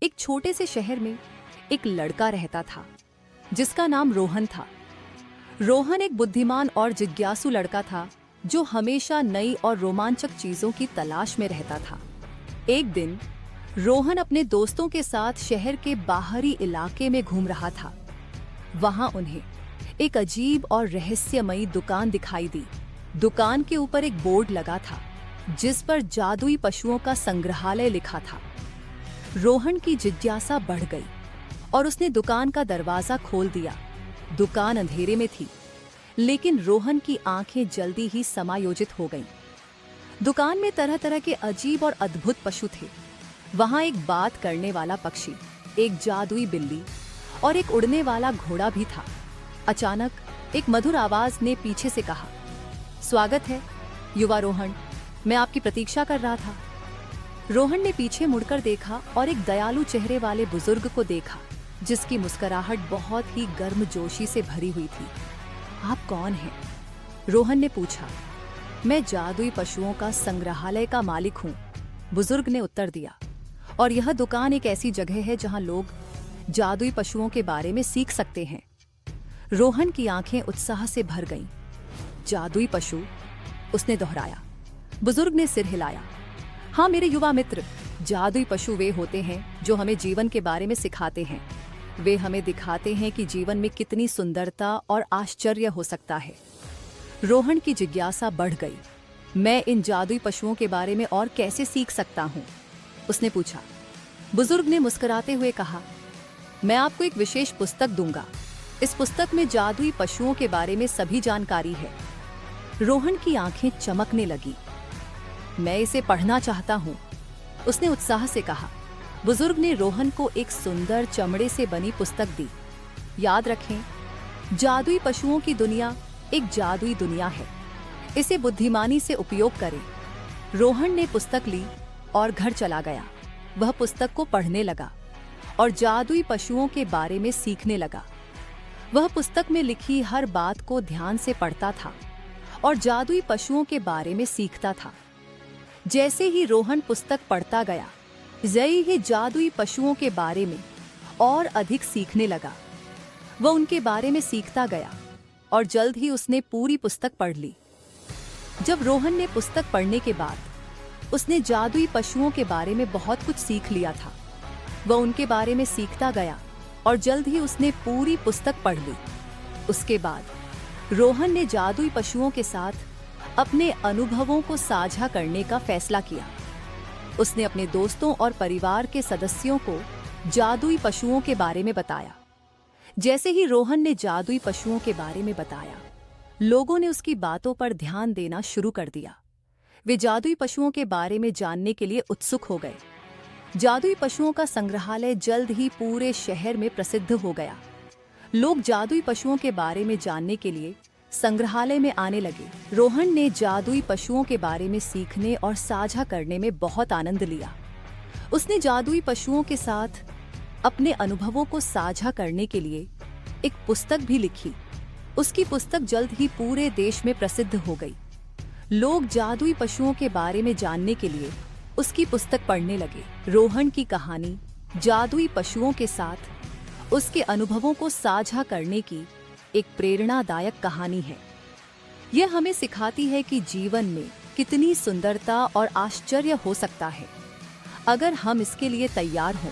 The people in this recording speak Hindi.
एक छोटे से शहर में एक लड़का रहता था जिसका नाम रोहन था। रोहन एक बुद्धिमान और जिज्ञासु लड़का था जो हमेशा नई और रोमांचक चीजों की तलाश में रहता था। एक दिन रोहन अपने दोस्तों के साथ शहर के बाहरी इलाके में घूम रहा था। वहां उन्हें एक अजीब और रहस्यमयी दुकान दिखाई दी। दुकान के ऊपर एक बोर्ड लगा था जिस पर जादुई पशुओं का संग्रहालय लिखा था। रोहन की जिज्ञासा बढ़ गई और उसने दुकान का दरवाजा खोल दिया। दुकान अंधेरे में थी, लेकिन रोहन की आंखें जल्दी ही समायोजित हो गईं। दुकान में तरह तरह के अजीब और अद्भुत पशु थे। वहां एक बात करने वाला पक्षी, एक जादुई बिल्ली और एक उड़ने वाला घोड़ा भी था। अचानक एक मधुर आवाज ने पीछे से कहा, स्वागत है युवा रोहन, मैं आपकी प्रतीक्षा कर रहा था। रोहन ने पीछे मुड़कर देखा और एक दयालु चेहरे वाले बुजुर्ग को देखा जिसकी मुस्कुराहट बहुत ही गर्मजोशी से भरी हुई थी। आप कौन हैं? रोहन ने पूछा। मैं जादुई पशुओं का संग्रहालय का मालिक हूँ, बुजुर्ग ने उत्तर दिया। और यह दुकान एक ऐसी जगह है जहाँ लोग जादुई पशुओं के बारे में सीख सकते हैं। रोहन की आंखें उत्साह से भर गईं। जादुई पशु? उसने दोहराया। बुजुर्ग ने सिर हिलाया। हाँ मेरे युवा मित्र, जादुई पशु वे होते हैं जो हमें जीवन के बारे में सिखाते हैं। वे हमें दिखाते हैं कि जीवन में कितनी सुंदरता और आश्चर्य हो सकता है। रोहन की जिज्ञासा बढ़ गई। मैं इन जादुई पशुओं के बारे में और कैसे सीख सकता हूँ? उसने पूछा। बुजुर्ग ने मुस्कुराते हुए कहा, मैं आपको एक विशेष पुस्तक दूंगा। इस पुस्तक में जादुई पशुओं के बारे में सभी जानकारी है। रोहन की आंखें चमकने लगी। मैं इसे पढ़ना चाहता हूँ, उसने उत्साह से कहा। बुजुर्ग ने रोहन को एक सुंदर चमड़े से बनी पुस्तक दी। याद रखें, जादुई पशुओं की दुनिया एक जादुई दुनिया है। इसे बुद्धिमानी से उपयोग करें। रोहन ने पुस्तक ली और घर चला गया। वह पुस्तक को पढ़ने लगा और जादुई पशुओं के बारे में सीखने लगा। वह पुस्तक में लिखी हर बात को ध्यान से पढ़ता था और जादुई पशुओं के बारे में सीखता था। जैसे ही रोहन पुस्तक पढ़ता गया, जई ही जादुई पशुओं के बारे में और अधिक सीखने लगा। वह उनके बारे में सीखता गया और जल्द ही उसने पूरी पुस्तक पढ़ ली। जब रोहन ने पुस्तक पढ़ने के बाद उसने जादुई पशुओं के बारे में बहुत कुछ सीख लिया था। वह उनके बारे में सीखता गया और जल्द ही उसने पूरी पुस्तक पढ़ ली। उसके बाद रोहन ने जादुई पशुओं के साथ अपने अनुभवों को साझा करने का फैसला किया। उसने अपने दोस्तों और परिवार के सदस्यों को जादुई पशुओं के बारे में बताया। जैसे ही रोहन ने जादुई पशुओं के बारे में बताया, लोगों ने उसकी बातों पर ध्यान देना शुरू कर दिया। वे जादुई पशुओं के बारे में जानने के लिए उत्सुक हो गए। जादुई पशुओं का संग्रहालय जल्द ही पूरे शहर में प्रसिद्ध हो गया। लोग जादुई पशुओं के बारे में जानने के लिए संग्रहालय में आने लगे। रोहन ने जादुई पशुओं के बारे में सीखने और साझा करने में बहुत आनंद लिया। उसने जादुई पशुओं के साथ अपने अनुभवों को साझा करने के लिए एक पुस्तक भी लिखी। उसकी पुस्तक जल्द ही पूरे देश में प्रसिद्ध हो गई। लोग जादुई पशुओं के बारे में जानने के लिए उसकी पुस्तक पढ़ने लगे। रोहन की कहानी जादुई पशुओं के साथ उसके अनुभवों को साझा करने की एक प्रेरणादायक कहानी है। यह हमें सिखाती है कि जीवन में कितनी सुंदरता और आश्चर्य हो सकता है, अगर हम इसके लिए तैयार हों।